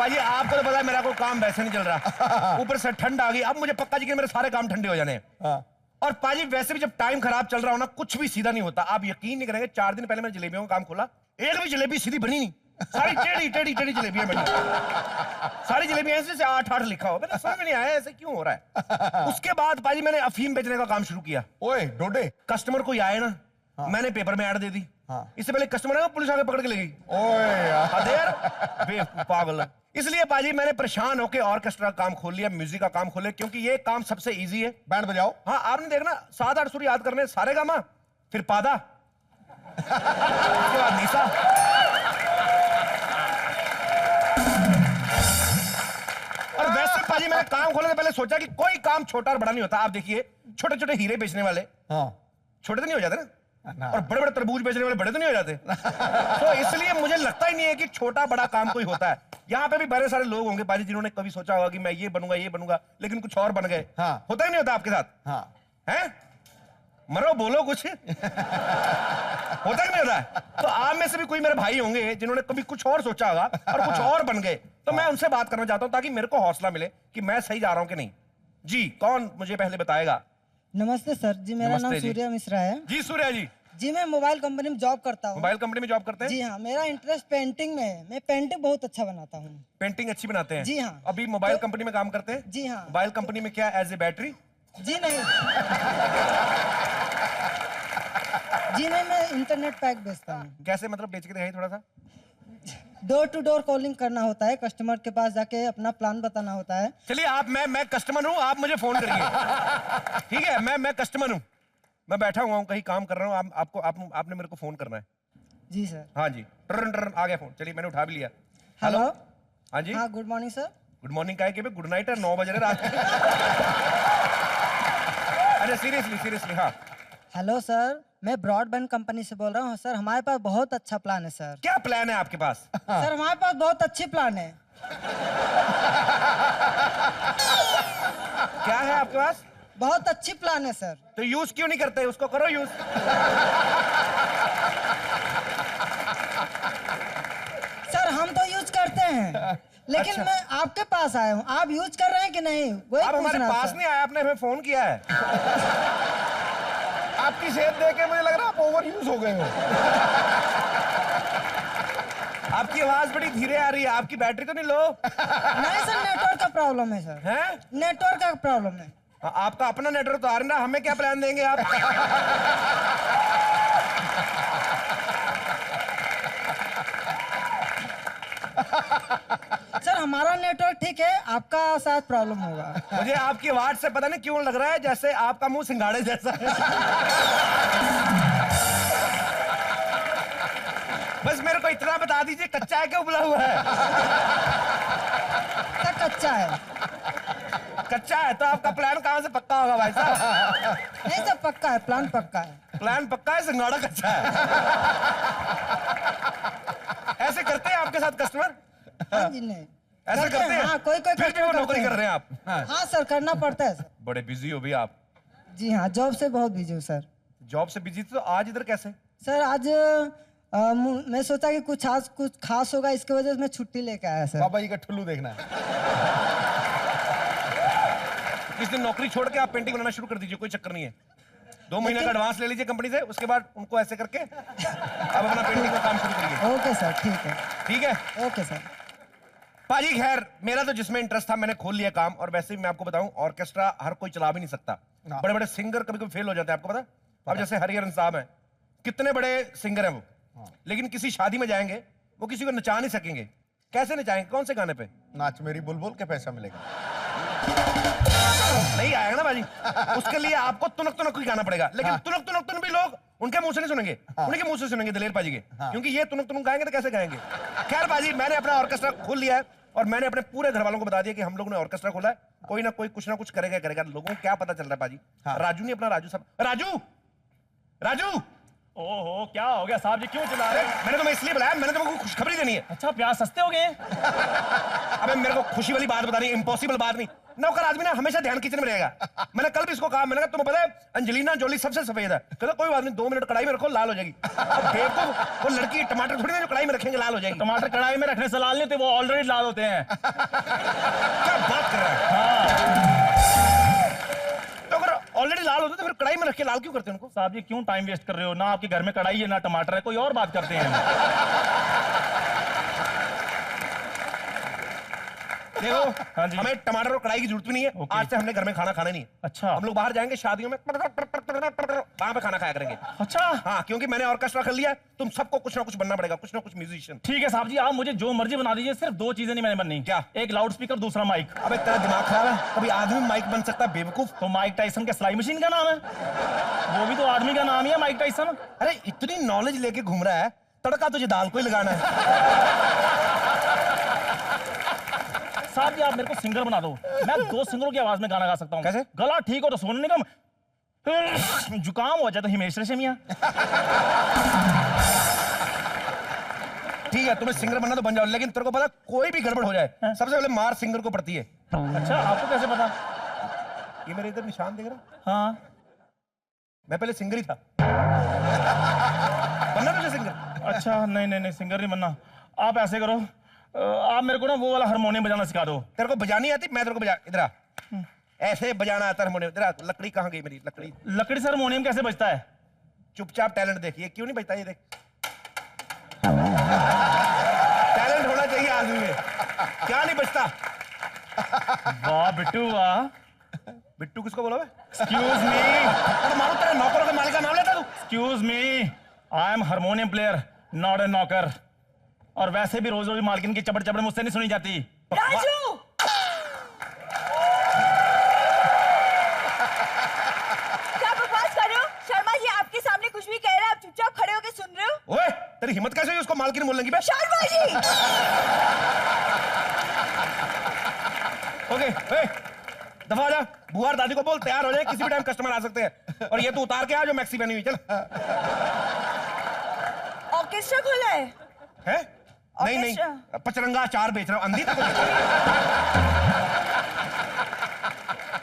पाजी आपको तो पता है मेरा कोई काम वैसे नहीं चल रहा, ऊपर से ठंड आ गई। अब मुझे पक्का जी कि मेरे सारे काम ठंडे हो जाने हैं। और पाजी वैसे भी जब टाइम खराब चल रहा हो ना, कुछ भी सीधा नहीं होता। आप यकीन नहीं करेंगे, 4 दिन पहले मैंने जलेबियों का काम खोला, एक भी जलेबी सीधी बनी नहीं, सारी टेढ़ी टेढ़ी टेढ़ी जलेबियां बनी। सारी जलेबियां ऐसे 8-8 लिखा हो, मैंने समझ में नहीं आया ऐसे क्यों हो रहा है। उसके बाद पाजी मैंने अफीम बेचने का काम शुरू किया। ओए डोडे, कस्टमर कोई आए ना, मैंने पेपर में ऐड दे दी। इससे पहले कस्टमर है पुलिस आके पकड़ के ले गई। ओए यार बेवकूफ पागल। इसलिए पाजी मैंने परेशान होकर ऑर्केस्ट्रा का काम खोल लिया, म्यूजिक का काम खोले, क्योंकि ये काम सबसे इजी है। बैंड बजाओ। हाँ, आपने देखना 7-8 सुर याद करने, सारे गामा, फिर पादा, उसके बाद निशा। और वैसे पाजी मैंने काम खोलने से पहले सोचा कि कोई काम छोटा और बड़ा नहीं होता। आप देखिए, छोटे छोटे हीरे बेचने वाले छोटे तो नहीं हो जाते ना, और बड़े बड़े तरबूज बेचने वाले बड़े तो नहीं हो जाते। तो इसलिए मुझे लगता ही नहीं है कि छोटा बड़ा काम कोई होता है। यहाँ पे भी बड़े सारे लोग होंगे पाजी जिन्होंने कभी सोचा होगा कि मैं ये बनूंगा, लेकिन कुछ और बन गए। होता ही नहीं होता आपके साथ? हैं? मरो, बोलो कुछ। होता ही नहीं होता है। तो आप में से भी कोई मेरे भाई होंगे जिन्होंने कभी कुछ और सोचा होगा और कुछ और बन गए, तो मैं उनसे बात करना चाहता हूं ताकि मेरे को हौसला मिले कि मैं सही जा रहा हूं कि नहीं। जी, कौन मुझे पहले बताएगा? नमस्ते सर जी, मेरा नाम सूर्या मिश्रा है। जी सूर्या जी। जी, मैं मोबाइल कंपनी में जॉब करता हूँ। मोबाइल कंपनी में जॉब करते हैं? जी हाँ, मेरा इंटरेस्ट पेंटिंग में है। मैं पेंटिंग बहुत अच्छा बनाता हूँ। पेंटिंग अच्छी बनाते हैं? जी हाँ। अभी मोबाइल कंपनी में काम करते हैं? जी हाँ। मोबाइल कंपनी में क्या, एज ए बैटरी? जी नहीं। जी नहीं, मैं इंटरनेट पैक बेचता हूँ। कैसे, मतलब बेच के दिखाइए थोड़ा सा। डोर टू डोर कॉलिंग करना होता है, कस्टमर के पास जाके अपना प्लान बताना होता है। चलिए आप, मैं कस्टमर हूँ, आप मुझे फोन करिए। ठीक है, मैं कस्टमर हूँ, मैं बैठा हुआ हूँ कहीं काम कर रहा हूँ, आपने मेरे को फोन करना है। जी सर। हाँ जी, टर्न टर्न आ गया फोन। चलिए मैंने उठा भी लिया। हेलो। हाँ जी। हाँ, good morning sir. Good morning का गुड नाइट है, 9 बज रहे रात के। अरे सीरियसली हाँ। हेलो सर, मैं ब्रॉडबैंड कंपनी से बोल रहा हूँ सर। हमारे पास बहुत अच्छा प्लान है सर। क्या प्लान है आपके पास? सर हमारे पास बहुत अच्छी प्लान है। क्या है आपके पास? बहुत अच्छी प्लान है सर। तो यूज क्यों नहीं करते? उसको करो यूज। सर हम तो यूज करते हैं, लेकिन अच्छा। मैं आपके पास आया हूँ, आप यूज कर रहे हैं कि नहीं वही आप हमारे पूछना पास सर। नहीं आया, आपने हमें फोन किया है। आपकी सेहत देख के मुझे लग रहा है आप ओवर यूज हो गए हो। आपकी आवाज बड़ी धीरे आ रही है, आपकी बैटरी तो नहीं लो? नहीं सर, नेटवर्क का प्रॉब्लम है सर। हैं? नेटवर्क का प्रॉब्लम है। आपका अपना नेटवर्क तो आ रहा है, हमें क्या प्लान देंगे आप? सर हमारा नेटवर्क ठीक है, आपका शायद प्रॉब्लम होगा। मुझे आपकी आवाज से पता नहीं क्यों लग रहा है जैसे आपका मुंह सिंगाड़े जैसा है। बस मेरे को इतना बता दीजिए, कच्चा है क्या उबला हुआ है? क्या कच्चा है? कच्चा है तो आपका प्लान कहाँ से पक्का होगा भाई साहब? नहीं सर, पक्का है, प्लान पक्का है। प्लान पक्का है, सिंगाड़ा कच्चा है। ऐसे करते हैं आपके साथ कस्टमर? हाँ जी, नहीं ऐसे करते हैं? हाँ, कोई फिर भी वो कस्टमर नौकरी कर रहे हैं आप? हाँ सर, करना पड़ता है सर। बड़े बिजी हो भी आप। जी हाँ, जॉब से बहुत बिजी हूँ सर। जॉब से बिजी थे तो आज इधर कैसे? सर आज मैं सोचा कि कुछ खास होगा, इसके वजह से मैं छुट्टी लेके आया सर। बाबा जी का ठुल्लू देखना है। इस दिन नौकरी छोड़ के आप पेंटिंग बनाना शुरू कर दीजिए, कोई चक्कर नहीं है। 2 महीने का एडवांस ले लीजिए कंपनी से, उसके बाद उनको ऐसे करके अब अपना पेंटिंग का काम शुरू करिए। ओके सर, ठीक है। ठीक है ओके सर। पाजी, खैर मेरा तो जिसमें इंटरेस्ट था मैंने खोल लिया काम। और वैसे भी मैं आपको बताऊं, ऑर्केस्ट्रा हर कोई चला भी नहीं सकता। बड़े बड़े सिंगर कभी कभी फेल हो जाते हैं, आपको पता? अब जैसे हरिहरन साहब हैं, कितने बड़े सिंगर हैं वो, लेकिन किसी शादी में जाएंगे वो किसी को नचा नहीं सकेंगे। कैसे नचाएंगे? कौन से गाने पे? नाच मेरी बुलबुल के पैसा मिलेगा। नहीं आएगा ना बाजी, उसके लिए आपको तुनक तुनक ही गाना पड़ेगा। लेकिन तुनक तुनक तुन भी लोग उनके मुंह से नहीं सुनेंगे, उनके मुंह से सुनेंगे दलेर पाजी के। क्योंकि ये तुनक तुनक गाएंगे तो कैसे गाएंगे? खैर बाजी, मैंने अपना ऑर्केस्ट्रा खोल लिया है और मैंने अपने पूरे घर वालों को बता दिया कि हम लोगों ने ऑर्केस्ट्रा खोला है, कोई ना कोई कुछ ना कुछ करेगा। लोगों को क्या पता चल रहा है पाजी? राजू नहीं, अपना राजू साहब। राजू ओहो, क्या हो गया साहब जी, क्यों चिल्ला रहे हैं? मैंने तुम्हें इसलिए बुलाया, मैंने तुमको खुशखबरी देनी है। अच्छा, प्याज सस्ते हो गए? अबे मेरे को खुशी वाली बात बतानी है, इम्पॉसिबल बात नहीं। नौकर आदमी ना हमेशा ध्यान किचन में रहेगा। मैंने कल भी इसको कहा, मैंने कहा तुम्हें पता है अंजलिना जोली सबसे सफेद है। कहता कोई बात नहीं, 2 मिनट कढ़ाई में रखो लाल हो जाएगी। अब देखो वो लड़की टमाटर थोड़ी ना जो कढ़ाई में रखेंगे लाल हो जाएगी। टमाटर कढ़ाई में रखने से लाल नहीं होते, वो ऑलरेडी लाल होते हैं। क्या बात कर रहा है? हाँ तो अगर ऑलरेडी लाल होते तो फिर कढ़ाई में रख के लाल क्यों करते हैं उनको? साहब जी क्यों टाइम वेस्ट कर रहे हो? ना आपके घर में कढ़ाई है ना टमाटर है, कोई और बात करते हैं। देखो हाँ जी। हमें टमाटर और कढ़ाई की जरूरत भी नहीं है। ओके। आज से हमने घर में खाना खाना नहीं है। अच्छा। हम लोग बाहर जाएंगे शादियों में, वहां पे खाना खाया करेंगे। अच्छा हाँ, क्योंकि मैंने ऑर्केस्ट्रा कर लिया है, तुम सबको कुछ ना कुछ बनना पड़ेगा, कुछ ना कुछ म्यूजिशियन। ठीक है साहब जी, आप मुझे जो मर्जी बना दीजिए, सिर्फ 2 चीजें नहीं मैंने बननी। क्या? एक लाउड स्पीकर, दूसरा माइक। अबे तेरा दिमाग खराब है? कभी आदमी माइक बन सकता है बेवकूफ? तो माइक टाइसन के सिलाई मशीन का नाम है, वो भी तो आदमी का नाम ही है माइक टाइसन। अरे इतनी नॉलेज लेके घूम रहा है, तड़का तुझे दाल को ही लगाना है। साहब जी आप मेरे को सिंगर बना दो, मैं 2 सिंगरों की आवाज में गाना गा सकता हूँ। कैसे? गला ठीक हो तो सोनू निगम, जुकाम हो जाए तो हिमेश रेशमिया। ठीक है, तुम्हें सिंगर बनना तो बन जाओ, लेकिन तेरे को पता कोई भी गड़बड़ हो जाए सबसे पहले मार सिंगर को पड़ती है। अच्छा आपको कैसे पता? ये मेरे इधर निशान देख रहा? हाँ मैं पहले सिंगर ही था। बनना तुझे सिंगर? अच्छा नहीं नहीं नहीं, सिंगर नहीं बनना। आप ऐसे करो, आप मेरे को ना वो वाला हारमोनियम बजाना सिखा दो। तेरे को बजानी आती? मैं तेरे को बजा, इधर आ। ऐसे बजाना आता है हारमोनियम। इधर आ। लकड़ी कहाँ गई मेरी? लकड़ी। लकड़ी से हारमोनियम कैसे बजता है? चुपचाप टैलेंट देख, ये क्यों नहीं बजता? ये देख, टैलेंट होना चाहिए आदमी में, क्या नहीं बजता? वाह बिट्टू वाह। बिट्टू किसको बोला? एक्सक्यूज मी, अरे मारो, तेरे नौकरों के मालिक का नाम लेता तू? Excuse me, I am harmonium player not a नौकर। और वैसे भी रोज रोज मालकिन की चपड़ चपड़ मुझसे नहीं सुनी जाती। राजू! क्या बकवास कर रहे हो? शर्मा जी आपके सामने कुछ भी कह रहे हैं, आप चुपचाप खड़े होकर सुन रहे हो? ओए, तेरी हिम्मत कैसे हुई उसको मालकिन बोलने की बे? शर्मा जी! ओके, ए, दफा हो जा। बुआ और दादी को बोल तैयार हो जाए, किसी भी टाइम कस्टमर आ सकते हैं। और ये तू उतार के आ जो मैक्सी पहनी हुई। चल। ऑर्केस्ट्रा खोला है? है? नहीं नहीं, ऑर्केस्ट्रा। पचरंगा अचार बेच रहा हूं, अंधी तक।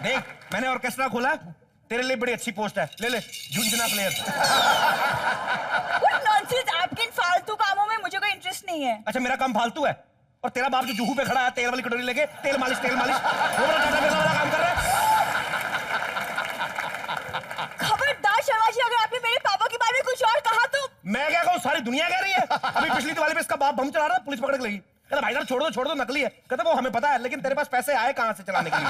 देख, मैंने ऑर्केस्ट्रा खोला, तेरे लिए बड़ी अच्छी पोस्ट है, ले ले, झुंझुना प्लेयर। What nonsense! आपके इन फालतू कामों में मुझे कोई इंटरेस्ट नहीं है। अच्छा मेरा काम फालतू है? और तेरा बाप जो जुहू पे खड़ा है तेल वाली कटोरी लेके, तेल मालिश वो वाला टाटा बिरला वाला काम कर रहा है। खबरदार शर्मा जी, अगर आपने मेरे पापा के बारे में कुछ और कहा तो। मैं क्या कहूँ, सारी दुनिया कह रही है। अभी पिछली दिवाली पे इसका बाप बम चला रहा था, पुलिस पकड़ के लगी। कहता भाई साहब छोड़ दो नकली है। कहता वो हमें पता है, लेकिन तेरे पास पैसे आए कहां से चलाने के लिए?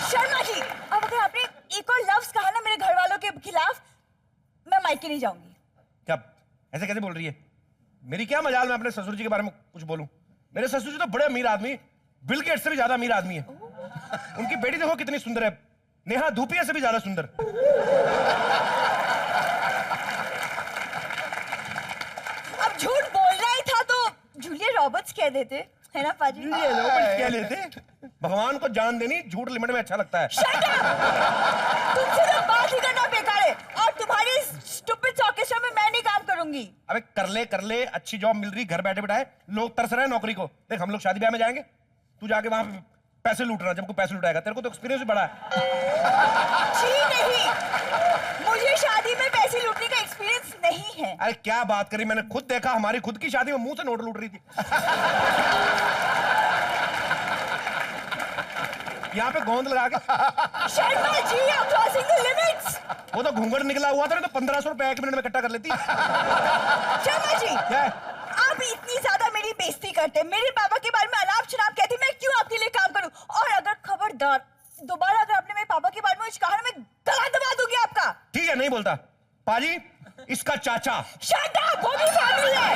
शर्मा जी, अब अगर आपने एक और लफ्ज कहा ना मेरे घर वालों के खिलाफ, मैं मायके नहीं जाऊंगी। क्या ऐसे कैसे बोल रही है? मेरी क्या मजाल मैं अपने ससुर जी के बारे में कुछ बोलूं? मेरे ससुर जी तो बड़े अमीर आदमी, बिल गेट्स से भी ज्यादा अमीर आदमी है। उनकी बेटी देखो कितनी सुंदर है, नेहा धूपिया से भी ज्यादा सुंदर। अब झूठ बोलना ही था तो जूलिया रॉबर्ट्स कह देते, है ना पाजी? ये लोग क्या लेते? भगवान को जान देनी झूठ लिमिट में अच्छा लगता है। Shut up! तुमसे तो बात ही करना बेकार है, और तुम्हारी स्टूपिड ऑर्केस्ट्रा में मैं नहीं काम करूंगी। अबे कर ले, अच्छी जॉब मिल रही, घर बैठे बैठाए लोग तरस रहे हैं नौकरी को। देख हम लोग शादी ब्याह में जाएंगे, तू जाके वहां पे पैसे लूट रहा, जब कोई पैसे लुटाएगा। तेरे को तो एक्सपीरियंस भी बड़ा है। जी नहीं, मुझे शादी में पैसे लूटने का एक्सपीरियंस नहीं है। अरे क्या बात करी, मैंने खुद देखा, हमारी खुद की शादी में मुंह से नोट लूट रही थी। यहाँ पे गोंद लगा के। Sharma ji, you are crossing the limits. वो तो घूंघट निकला हुआ था ना, तो 1500 रुपए 1 मिनट में इकट्ठा कर लेती। शर्मा जी, क्या है? आप इतनी ज्यादा मेरी बेइज्जती करते हैं, मेरे पापा के बारे में अनाप शनाप कहते हैं, मैं क्यों आपके लिए काम करूं? और अगर खबरदार दोबारा अगर आपने मेरे पापा के बारे में कुछ कहा ना, मैं गला दबा दूंगी आपका। ठीक है, नहीं बोलता। पाजी, इसका चाचा। Shut up, वो भी फैमिली है।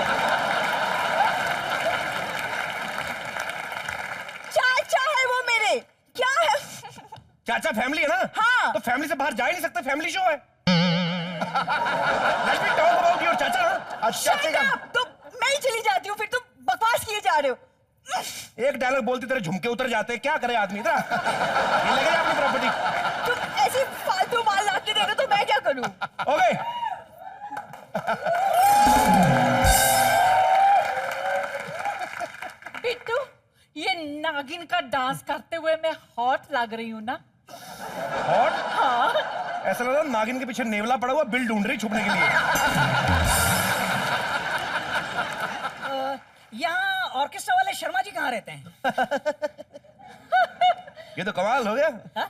चाचा है वो मेरे, क्या है? चाचा फैमिली है ना? हाँ। तो फैमिली से बाहर जा ही नहीं सकते, फैमिली शो है। Let me talk about your चाचा ना। Shut up, तो मैं ही चली जाती हूँ, फिर तुम बकवास किए जा रहे हो। एक डायलॉग बोलती तेरे झुमके उतर जाते, क्या करे आदमी? इधर ये लगे अपनी प्रॉपर्टी। तुम ऐसी फालतू माल ला के दे रहे हो तो मैं क्या करूं? ओके। बिट्टू, ये नागिन का डांस करते हुए मैं हॉट लग रही हूँ ना? हॉट? हाँ। ऐसा लग रहा है नागिन के पीछे नेवला पड़ा हुआ बिल ढूंढ रही छुपने के लिए। यहाँ ऑर्केस्ट्रा वाले शर्मा जी कहाँ रहते हैं? ये तो कमाल हो गया। हाँ?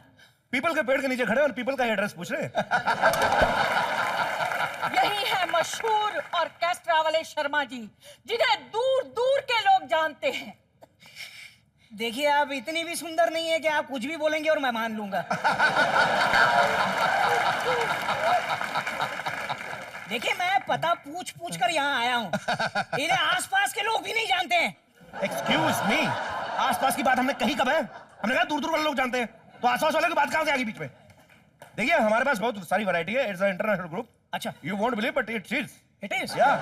पीपल के पेड़ के नीचे खड़े और पीपल का एड्रेस पूछ रहे हैं। यही है मशहूर ऑर्केस्ट्रा वाले शर्मा जी, जिन्हें दूर दूर के लोग जानते हैं। देखिए, आप इतनी भी सुंदर नहीं है कि आप कुछ भी बोलेंगे और मैं मान लूंगा। देखिए, मैं पता पूछ पूछ कर यहाँ आया हूँ। इन्हें आसपास के लोग भी नहीं जानते हैं। एक्सक्यूज मी, आसपास की बात हमने कही कब है? हमने कहा दूर दूर वाले लोग जानते हैं, तो आसपास वाले की बात कहाँ से आ गई बीच में? देखिए, हमारे पास बहुत सारी वैरायटी है। It's a international group. अच्छा, You won't believe, but it is. It is Yeah.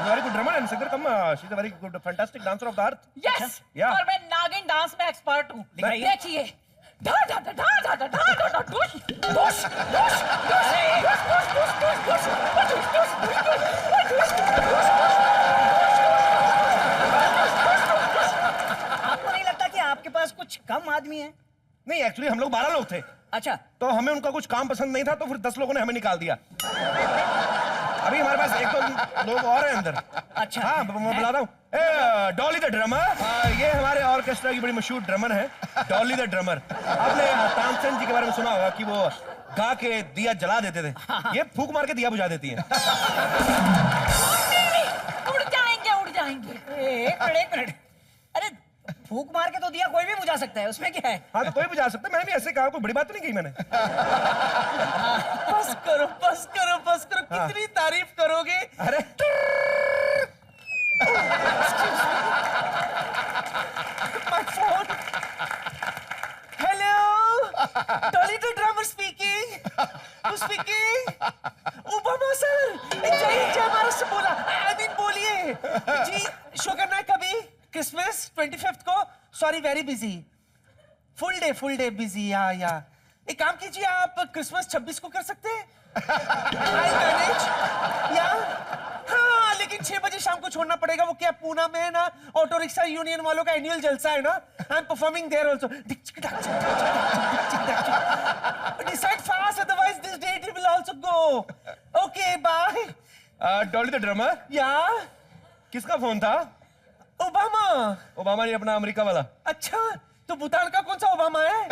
Very good drummer and singer. Come, she's a very good, fantastic dancer of the earth. Yes, Yeah. और मैं नागिन dance में expert हूँ। दिखाइए। देखिए, धा धा धा धा धा धा धा धा धा डुश डुश डुश डुश डुश डुश डुश डुश आपको नहीं लगता कि आपके पास कुछ कम आदमी है? नहीं, एक्चुअली हम लोग 12 लोग थे, अच्छा, तो हमें उनका कुछ काम पसंद नहीं था, तो फिर 10 लोगों ने हमें निकाल दिया। अभी हमारे पास एक तो लोग और हैं अंदर। अच्छा। हाँ, मैं बुलाता हूँ। ए, डॉली द ड्रमर। ये हमारे ऑर्केस्ट्रा की बड़ी मशहूर ड्रमर है, डॉली द ड्रमर। आपने तानसेन जी के बारे में सुना होगा कि वो गा के दिया जला देते थे। ये फूंक मार के दिया बुझा देती है। उड़ जाएंगे उड़ जाएंगे। एक मिनट। अरे, फूंक मार के तो दिया कोई भी बुझा सकता है, उसमें क्या है? हाँ, तो कोई बुझा सकता है। मैंने भी ऐसे कहा, कोई बड़ी बात तो नहीं कही मैंने। बस करो बस करो बस करो, कितनी तारीफ करोगे? अरे my phone. Hello, Dolly the drummer speaking. Who speaking? Obama sir. जय महाराष्ट्र बोला। आई मीन बोलिए जी। शो करना है कभी? क्रिसमस 25th को? Sorry, very busy. Full day busy. या एक काम कीजिए, आप क्रिसमस 26 को कर सकते हैं? I manage. या हाँ, लेकिन 6 बजे शाम को छोड़ना पड़ेगा। वो क्या, पूना में है ना, ऑटो रिक्शा यूनियन वालों का एनुअल जलसा है ना। I am performing there also. Decide fast, otherwise this date will also go. Okay, bye. Dolly the drummer, या किसका फोन था? ओबामा। ओबामा ने अपना अमेरिका वाला। अच्छा, तो भूटान का कौन सा ओबामा है?